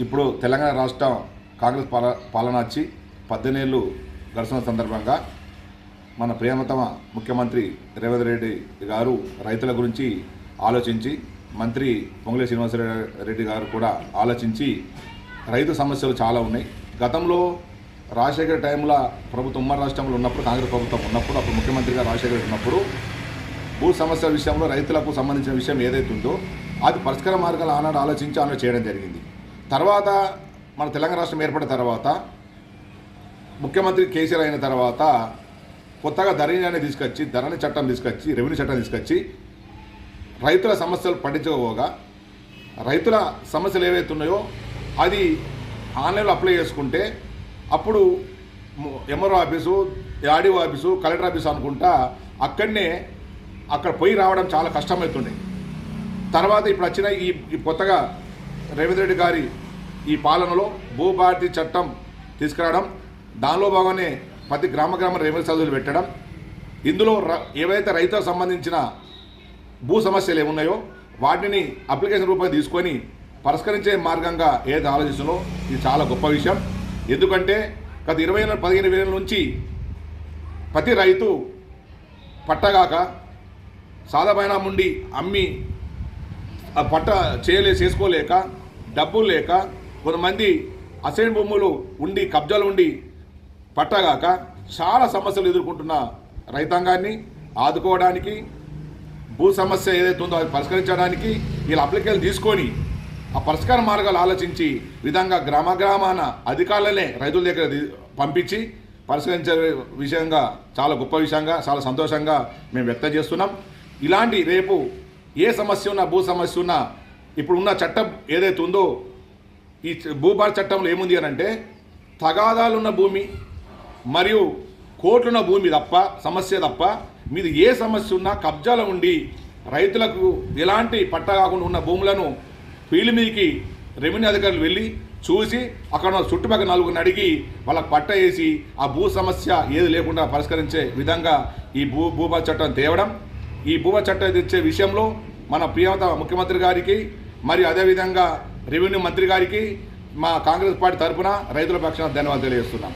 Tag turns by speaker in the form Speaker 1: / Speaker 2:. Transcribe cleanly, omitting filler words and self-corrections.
Speaker 1: ఇప్పుడు తెలంగాణ రాష్ట్రం కాంగ్రెస్ పాలన వచ్చి 18 ఏళ్ళు గడుస్తున్న సందర్భంగా మన ప్రియతమ ముఖ్యమంత్రి రేవంత్ రెడ్డి గారు రైతుల గురించి ఆలోచించి మంత్రి పొంగులేటి శ్రీనివాసరెడ్డి గారు కూడా ఆలోచించి రైతు సమస్యలు చాలా ఉన్నాయి. గతంలో రాజశేఖర టైంలో ప్రభుత్వం ఉమ్మడి రాష్ట్రంలో ఉన్నప్పుడు కాంగ్రెస్ ప్రభుత్వం ఉన్నప్పుడు అప్పుడు ముఖ్యమంత్రిగా రాజశేఖర ఉన్నప్పుడు భూ సమస్యల విషయంలో రైతులకు సంబంధించిన విషయం ఏదైతే ఉందో అది పరిష్కార మార్గాలు ఆనాడు ఆలోచించి ఆలోచన చేయడం జరిగింది. తర్వాత మన తెలంగాణ రాష్ట్రం ఏర్పడిన తర్వాత ముఖ్యమంత్రి కేసీఆర్ అయిన తర్వాత కొత్తగా ధరణి చట్టం తీసుకొచ్చి రెవెన్యూ చట్టం తీసుకొచ్చి రైతుల సమస్యలు పట్టించుకోగా రైతుల సమస్యలు ఏవైతే ఉన్నాయో అది ఆన్లైన్లో అప్లై చేసుకుంటే అప్పుడు MRO office, RDO office, collector office అనుకుంటా అక్కడ పోయి రావడం చాలా కష్టమవుతుండే. తర్వాత ఇప్పుడు వచ్చిన ఈ కొత్తగా రేవంత్ రెడ్డి గారి ఈ పాలనలో భూభారతి చట్టం తీసుకురావడం, దానిలో భాగంగానే ప్రతి గ్రామ రెవెన్యూ సదస్సులు పెట్టడం, ఇందులో ఏవైతే రైతులకు సంబంధించిన భూ సమస్యలు ఏమున్నాయో వాటిని అప్లికేషన్ రూపంగా తీసుకొని పరిష్కరించే మార్గంగా ఏదైతే ఆలోచిస్తుందో ఇది చాలా గొప్ప విషయం. ఎందుకంటే గత 15 ఏళ్ళ నుంచి ప్రతి రైతు పట్టగాక సాదాపైన ఉండి అమ్మి పట్ట చేసుకోలేక డబ్బులు లేక కొంతమంది అసైన్ భూములు ఉండి కబ్జాలు ఉండి పట్టగాక చాలా సమస్యలు ఎదుర్కొంటున్న రైతాంగాన్ని ఆదుకోవడానికి, భూ సమస్య ఏదైతే ఉందో అది పరిష్కరించడానికి వీళ్ళ అప్లికేషన్ తీసుకొని ఆ పరిష్కార మార్గాలు ఆలోచించి విధంగా గ్రామాన అధికారులనే రైతుల దగ్గర పంపించి పరిష్కరించే విషయంగా చాలా గొప్ప విషయంగా చాలా సంతోషంగా మేము వ్యక్తం చేస్తున్నాం. ఇలాంటి రేపు ఏ సమస్య ఉన్నా భూ సమస్య ఉన్నా ఇప్పుడున్న చట్టం ఏదైతే ఉందో ఈ భూభారతి చట్టంలో ఏముంది అని అంటే తగాదాలున్న భూమి మరియు కోట్లున్న భూమి సమస్య తప్ప మీది ఏ సమస్య ఉన్నా కబ్జాలు ఉండి రైతులకు ఎలాంటి పట్టా కాకుండా ఉన్న భూములను ఫీల్డ్ మీదకి రెవెన్యూ అధికారులు వెళ్ళి చూసి అక్కడ చుట్టుపక్కల నలుగురిని అడిగి వాళ్ళకి పట్ట వేసి ఆ భూ సమస్య ఏది లేకుండా పరిష్కరించే విధంగా ఈ భూభారతి చట్టం తేవడం, ఈ భూభారతి చట్టం తెచ్చే విషయంలో మన ప్రియతమ ముఖ్యమంత్రి గారికి మరియు అదేవిధంగా రెవెన్యూ మంత్రి గారికి మా కాంగ్రెస్ పార్టీ తరఫున రైతుల పక్షాన ధన్యవాదాలు తెలియజేస్తున్నాం.